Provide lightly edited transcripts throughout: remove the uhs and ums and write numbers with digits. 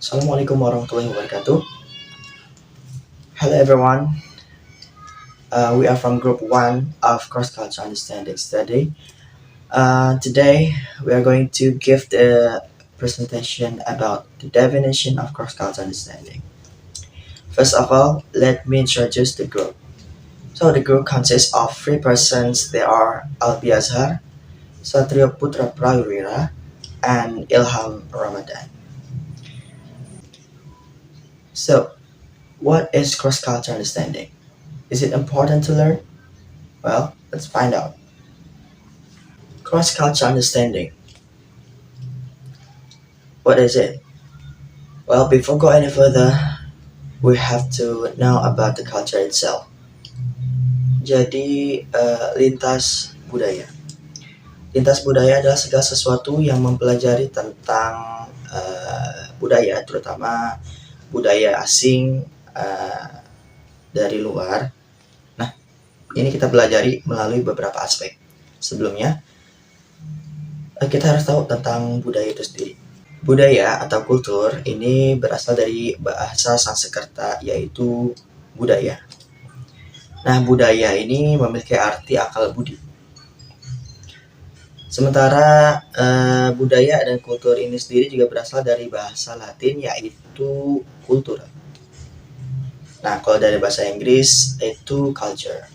Assalamualaikum warahmatullahi wabarakatuh. Hello everyone. We are from Group 1 of Cross Culture Understanding Study. Today we are going to give the presentation about the definition of cross culture understanding. First of all, let me introduce the group. So the group consists of three persons. They are Albi Azhar, Satrio Putra Prawira, and Ilham Ramadan. So, what is cross culture understanding? Is it important to learn? Well, let's find out. Cross culture understanding. What is it? Well, before go any further, we have to know about the culture itself. Jadi, lintas budaya. Lintas budaya adalah segala sesuatu yang mempelajari tentang budaya, terutama budaya asing dari luar. Nah, ini kita pelajari melalui beberapa aspek. Sebelumnya, kita harus tahu tentang budaya itu sendiri. Budaya atau kultur ini berasal dari bahasa Sanskerta yaitu budaya. Nah, budaya ini memiliki arti akal budi. Sementara budaya dan kultur ini sendiri juga berasal dari bahasa Latin yaitu kultur. Nah, kalau dari bahasa Inggris itu culture.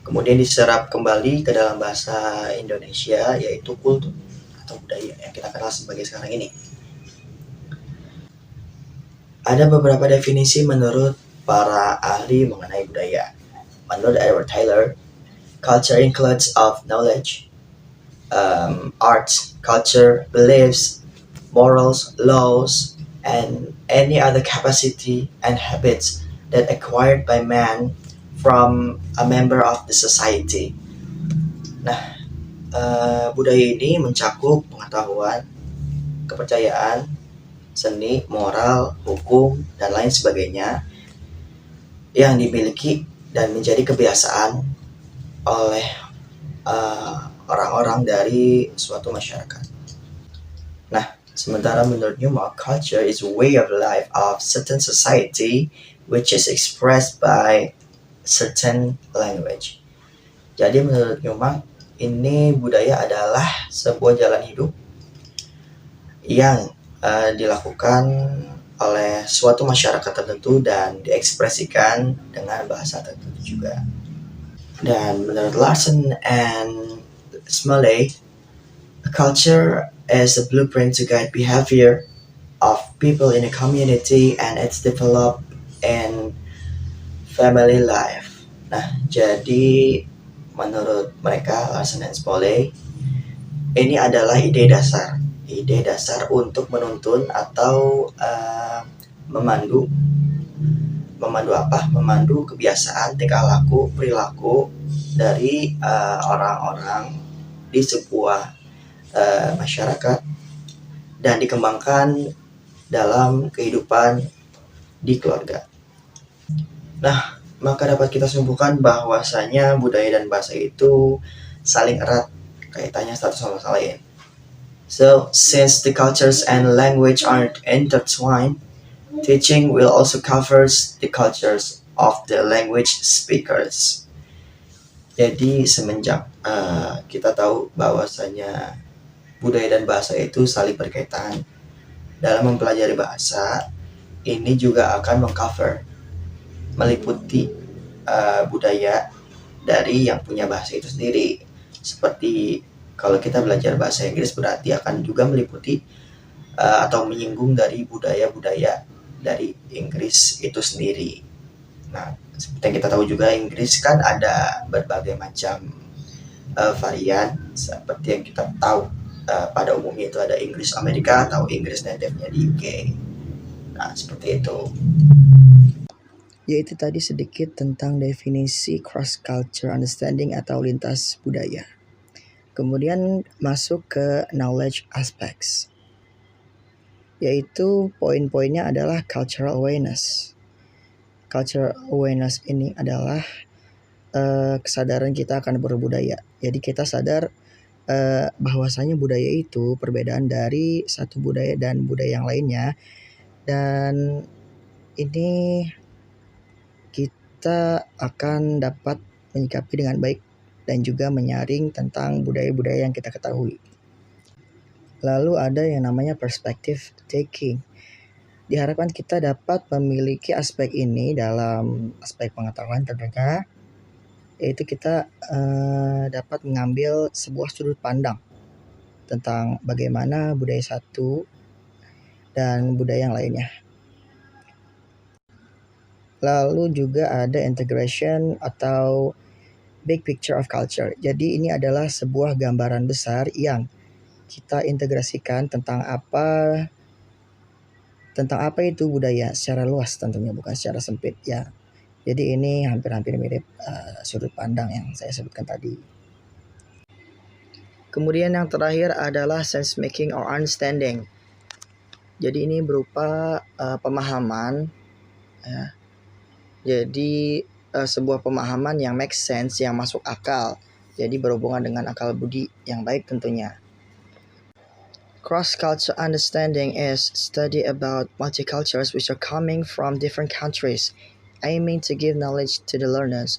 Kemudian diserap kembali ke dalam bahasa Indonesia yaitu kultur atau budaya yang kita kenal sebagai sekarang ini. Ada beberapa definisi menurut para ahli mengenai budaya. Menurut Edward Tyler, culture includes of knowledge, arts, culture, beliefs, morals, laws, and any other capacity and habits that acquired by man from a member of the society. Nah, budaya ini mencakup pengetahuan, kepercayaan, seni, moral, hukum, dan lain sebagainya yang dimiliki dan menjadi kebiasaan oleh orang-orang dari suatu masyarakat. Nah, sementara menurut Newmark, culture is a way of life of certain society which is expressed by certain language. Jadi menurut Newmark, ini budaya adalah sebuah jalan hidup yang dilakukan oleh suatu masyarakat tertentu dan diekspresikan dengan bahasa tertentu juga. Dan menurut Larson and Smalley, a culture is a blueprint to guide behavior of people in a community and it's developed in family life. Nah, jadi menurut mereka, Larson and Smalley, ini adalah ide dasar untuk menuntun atau memandu kebiasaan, tingkah laku, perilaku dari orang-orang di sebuah masyarakat dan dikembangkan dalam kehidupan di keluarga. Nah, maka dapat kita simpulkan bahwasanya budaya dan bahasa itu saling erat kaitannya satu sama lain. So, since the cultures and language are intertwined, teaching will also cover the cultures of the language speakers. Jadi semenjak kita tahu bahwasanya budaya dan bahasa itu saling berkaitan, dalam mempelajari bahasa, ini juga akan meliputi budaya dari yang punya bahasa itu sendiri. Seperti kalau kita belajar bahasa Inggris berarti akan juga meliputi atau menyinggung dari budaya-budaya dari Inggris itu sendiri. Nah, seperti yang kita tahu juga Inggris kan ada berbagai macam varian seperti yang kita tahu pada umumnya itu ada Inggris Amerika atau Inggris native-nya di UK. Nah, seperti itu. Yaitu tadi sedikit tentang definisi cross culture understanding atau lintas budaya. Kemudian masuk ke knowledge aspects, yaitu poin-poinnya adalah cultural awareness. Cultural awareness ini adalah kesadaran kita akan berbudaya. Jadi kita sadar bahwasanya budaya itu perbedaan dari satu budaya dan budaya yang lainnya Dan ini kita akan dapat menyikapi dengan baik dan juga menyaring tentang budaya-budaya yang kita ketahui. Lalu ada yang namanya perspective taking. Diharapkan kita dapat memiliki aspek ini dalam aspek pengetahuan tentunya, yaitu kita dapat mengambil sebuah sudut pandang tentang bagaimana budaya satu dan budaya yang lainnya. Lalu juga ada integration atau big picture of culture. Jadi ini adalah sebuah gambaran besar yang kita integrasikan tentang apa itu budaya secara luas, tentunya bukan secara sempit ya. Jadi ini hampir-hampir mirip sudut pandang yang saya sebutkan tadi. Kemudian yang terakhir adalah sense making or understanding. Jadi ini berupa pemahaman ya. Jadi sebuah pemahaman yang make sense, yang masuk akal. Jadi berhubungan dengan akal budi yang baik tentunya. Cross-cultural understanding is study about multicultures which are coming from different countries, aiming to give knowledge to the learners.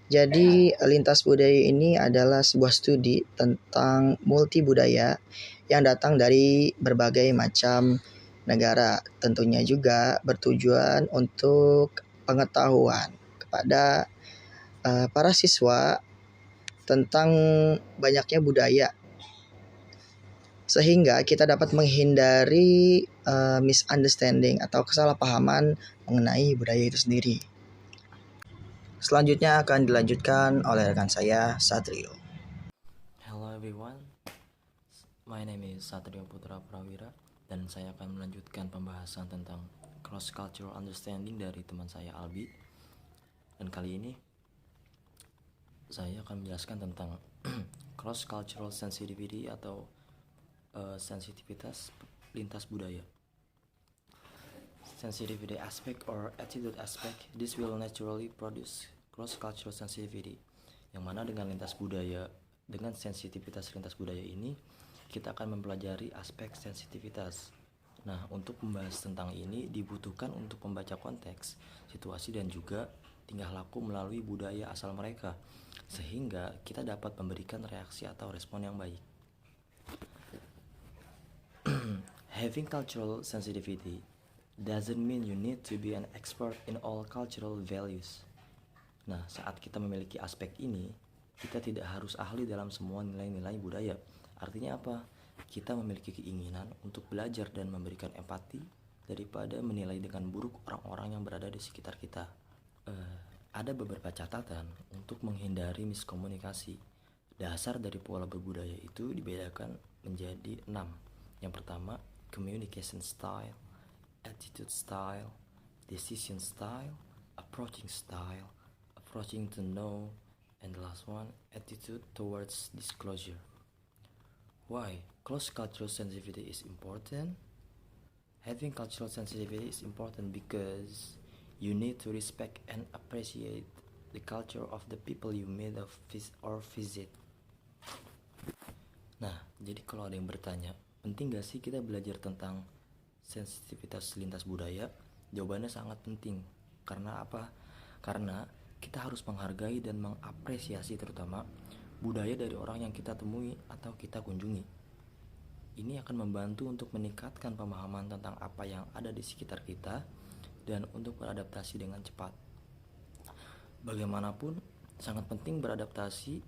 Jadi lintas budaya ini adalah sebuah studi tentang multi budaya yang datang dari berbagai macam negara. Tentunya juga bertujuan untuk pengetahuan kepada para siswa tentang banyaknya budaya, sehingga kita dapat menghindari misunderstanding atau kesalahpahaman mengenai budaya itu sendiri. Selanjutnya akan dilanjutkan oleh rekan saya, Satrio. Hello everyone, my name is Satrio Putra Prawira dan saya akan melanjutkan pembahasan tentang cross-cultural understanding dari teman saya Albi. Dan kali ini saya akan menjelaskan tentang cross-cultural sensitivity atau sensitivitas lintas budaya. Sensitivity aspect or attitude aspect, this will naturally produce cross-cultural sensitivity, yang mana dengan lintas budaya, dengan sensitivitas lintas budaya ini, kita akan mempelajari aspek sensitivitas. Nah, untuk membahas tentang ini dibutuhkan untuk membaca konteks, situasi dan juga tingkah laku melalui budaya asal mereka, sehingga kita dapat memberikan reaksi atau respon yang baik. Having cultural sensitivity doesn't mean you need to be an expert in all cultural values. Nah, saat kita memiliki aspek ini, kita tidak harus ahli dalam semua nilai-nilai budaya. Artinya apa? Kita memiliki keinginan untuk belajar dan memberikan empati daripada menilai dengan buruk orang-orang yang berada di sekitar kita. Ada beberapa catatan untuk menghindari miskomunikasi. Dasar dari pola berbudaya itu dibedakan menjadi 6. Yang pertama, communication style, attitude style, decision style, approaching to know, and the last one, attitude towards disclosure. Why cross-cultural sensitivity is important? Having cultural sensitivity is important because you need to respect and appreciate the culture of the people you meet or visit. Nah, jadi kalau ada yang bertanya, penting gak sih kita belajar tentang sensitivitas lintas budaya? Jawabannya sangat penting. Karena apa? Karena kita harus menghargai dan mengapresiasi terutama budaya dari orang yang kita temui atau kita kunjungi. Ini akan membantu untuk meningkatkan pemahaman tentang apa yang ada di sekitar kita dan untuk beradaptasi dengan cepat. Bagaimanapun, sangat penting beradaptasi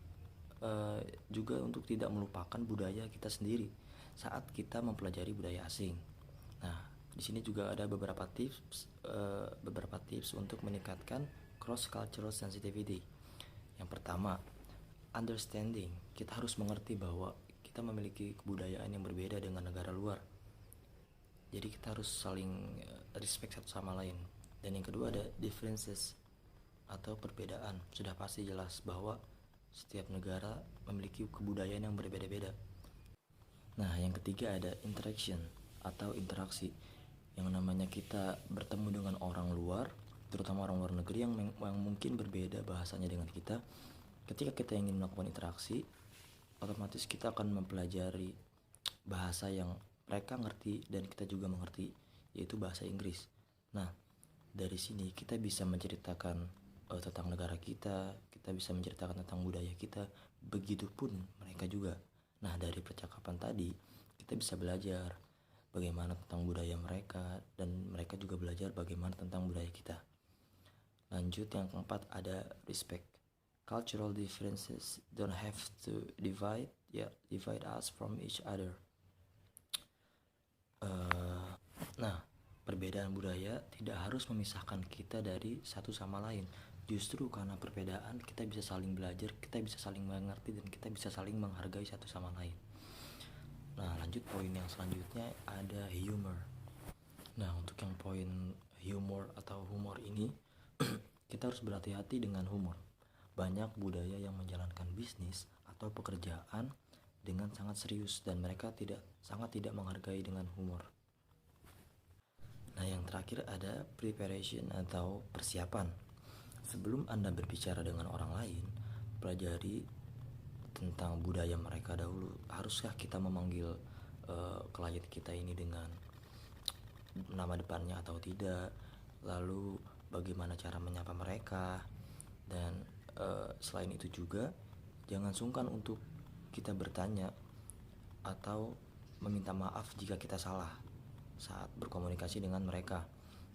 juga untuk tidak melupakan budaya kita sendiri saat kita mempelajari budaya asing. Nah, di sini juga ada beberapa tips untuk meningkatkan cross-cultural sensitivity. Yang pertama, understanding. Kita harus mengerti bahwa kita memiliki kebudayaan yang berbeda dengan negara luar. Jadi kita harus saling respect satu sama lain. Dan yang kedua ada differences atau perbedaan. Sudah pasti jelas bahwa setiap negara memiliki kebudayaan yang berbeda-beda. Nah, yang ketiga ada interaction atau interaksi. Yang namanya kita bertemu dengan orang luar, terutama orang luar negeri yang mungkin berbeda bahasanya dengan kita. Ketika kita ingin melakukan interaksi, otomatis kita akan mempelajari bahasa yang mereka ngerti dan kita juga mengerti, yaitu bahasa Inggris. Nah, dari sini kita bisa menceritakan tentang negara kita bisa menceritakan tentang budaya kita, begitupun mereka juga. Nah, dari percakapan tadi kita bisa belajar bagaimana tentang budaya mereka, dan mereka juga belajar bagaimana tentang budaya kita. Lanjut, yang keempat ada respect. Cultural differences don't have to divide us from each other. Nah, perbedaan budaya tidak harus memisahkan kita dari satu sama lain. Justru karena perbedaan kita bisa saling belajar, kita bisa saling mengerti, dan kita bisa saling menghargai satu sama lain. Nah, lanjut poin yang selanjutnya ada humor. Nah, untuk yang poin humor atau humor ini kita harus berhati-hati dengan humor. Banyak budaya yang menjalankan bisnis atau pekerjaan dengan sangat serius, dan mereka sangat tidak menghargai dengan humor. Nah, yang terakhir ada preparation atau persiapan. Sebelum Anda berbicara dengan orang lain, pelajari tentang budaya mereka dahulu. Haruskah kita memanggil klien kita ini dengan nama depannya atau tidak? Lalu bagaimana cara menyapa mereka? Dan selain itu juga jangan sungkan untuk kita bertanya atau meminta maaf jika kita salah saat berkomunikasi dengan mereka.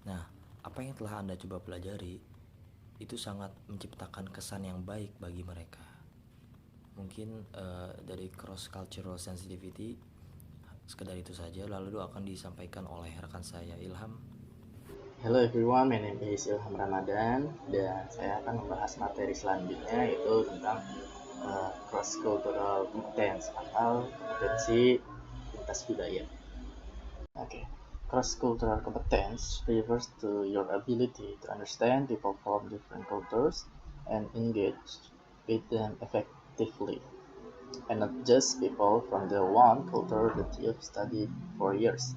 Nah, apa yang telah Anda coba pelajari itu sangat menciptakan kesan yang baik bagi mereka. Mungkin dari cross cultural sensitivity sekedar itu saja, lalu akan disampaikan oleh rekan saya Ilham. Hello everyone, my name is Ilham Ramadan, dan saya akan membahas materi selanjutnya, yaitu tentang cross cultural competence atau kompetensi lintas budaya. Cross cultural competence refers to your ability to understand people from different cultures and engage with them effectively, and not just people from the one culture that you've studied for years.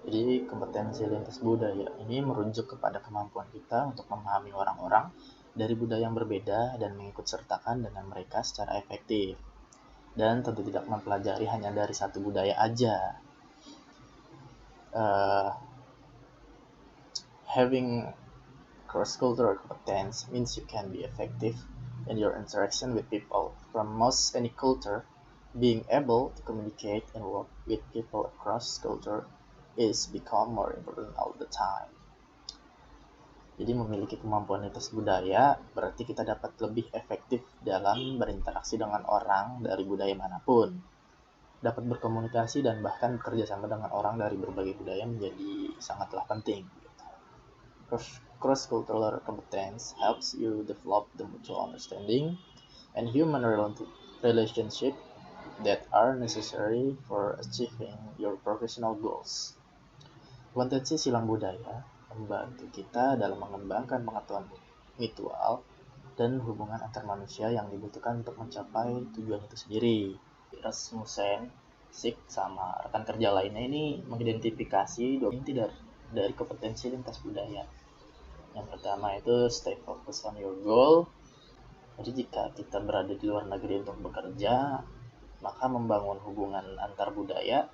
Jadi kompetensi lintas budaya ini merujuk kepada kemampuan kita untuk memahami orang-orang dari budaya yang berbeda dan mengikut sertakan dengan mereka secara efektif. Dan tentu tidak mempelajari hanya dari satu budaya aja. Having cross-cultural competence means you can be effective in your interaction with people from most any culture. Being able to communicate and work with people across culture is become more important all the time. Jadi memiliki kemampuan lintas budaya berarti kita dapat lebih efektif dalam berinteraksi dengan orang dari budaya manapun. Dapat berkomunikasi dan bahkan bekerja sama dengan orang dari berbagai budaya menjadi sangatlah penting. Cross-cultural competence helps you develop the mutual understanding and human relationship that are necessary for achieving your professional goals. Kompetensi silang budaya membantu kita dalam mengembangkan pengetahuan mutual dan hubungan antar manusia yang dibutuhkan untuk mencapai tujuan itu sendiri. Rasmussen, Sik, sama rekan kerja lainnya ini mengidentifikasi dua inti dari kompetensi lintas budaya. Yang pertama itu stay focused on your goal. Jadi jika kita berada di luar negeri untuk bekerja, maka membangun hubungan antar budaya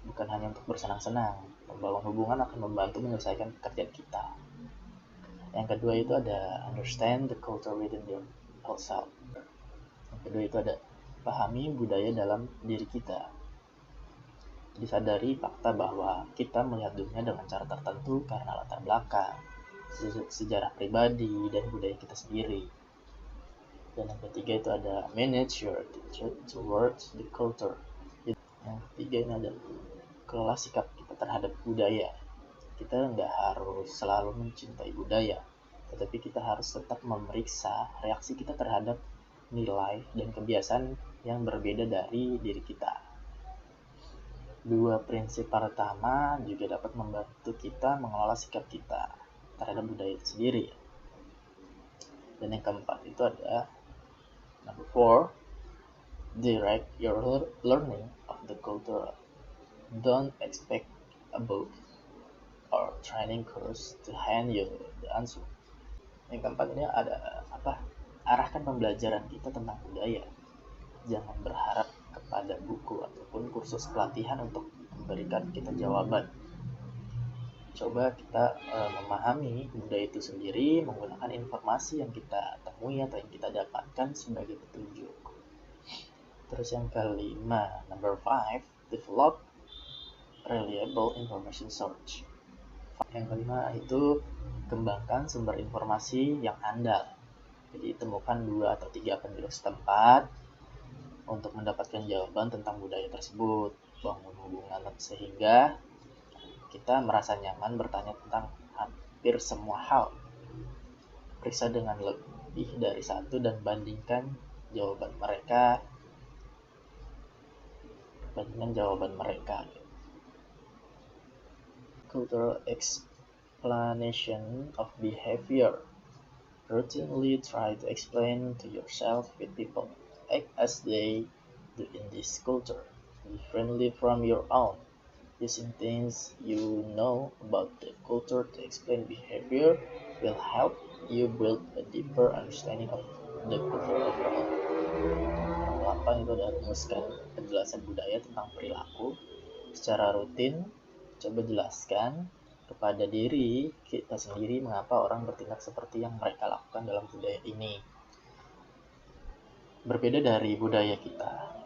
bukan hanya untuk bersenang-senang. Membangun hubungan akan membantu menyelesaikan pekerjaan kita. Yang kedua itu ada understand the culture within yourself. Yang kedua itu ada pahami budaya dalam diri kita. Disadari fakta bahwa kita melihat dunia dengan cara tertentu karena latar belakang, sejarah pribadi, dan budaya kita sendiri. Dan yang ketiga itu ada manage your attitude towards the culture. Yang ketiga ini ada kelola sikap kita terhadap budaya. Kita nggak harus selalu mencintai budaya, tetapi kita harus tetap memeriksa reaksi kita terhadap nilai dan kebiasaan yang berbeda dari diri kita. Dua prinsip pertama juga dapat membantu kita mengelola sikap kita terhadap budaya itu sendiri. Dan yang keempat itu ada number 4, direct your learning of the culture. Don't expect a book or training course to hand you the answer. Yang keempat ini ada arahkan pembelajaran kita tentang budaya. Jangan berharap kepada buku ataupun kursus pelatihan untuk memberikan kita jawaban. coba kita memahami budaya itu sendiri menggunakan informasi yang kita temui atau yang kita dapatkan sebagai petunjuk. Terus yang kelima, number 5, develop reliable information source. Yang kelima itu kembangkan sumber informasi yang andal. Jadi temukan 2 atau 3 penduduk setempat untuk mendapatkan jawaban tentang budaya tersebut. Bangun hubungan sehingga kita merasa nyaman bertanya tentang hampir semua hal. Periksa dengan lebih dari satu dan bandingkan jawaban mereka. Cultural explanation of behavior. Routinely try to explain to yourself with people. Act as they do in this culture. Be friendly from your own. Using things you know about the culture to explain behavior will help you build a deeper understanding of the culture overall. Yang 8 itu adalah rumuskan penjelasan budaya tentang perilaku secara rutin. Coba jelaskan kepada diri kita sendiri mengapa orang bertindak seperti yang mereka lakukan dalam budaya ini. Berbeda dari budaya kita,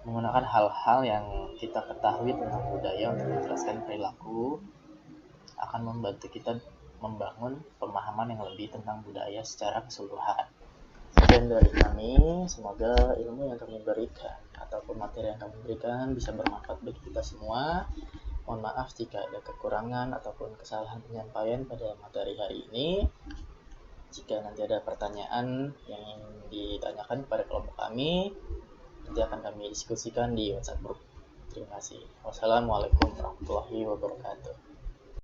menggunakan hal-hal yang kita ketahui tentang budaya untuk menjelaskan perilaku akan membantu kita membangun pemahaman yang lebih tentang budaya secara keseluruhan. Sekian dari kami, semoga ilmu yang kami berikan ataupun materi yang kami berikan bisa bermanfaat bagi kita semua. Mohon maaf jika ada kekurangan ataupun kesalahan penyampaian pada materi hari ini. Jika nanti ada pertanyaan yang ingin ditanyakan kepada kelompok kami, nanti akan kami diskusikan di WhatsApp group. Terima kasih. Wassalamualaikum warahmatullahi wabarakatuh.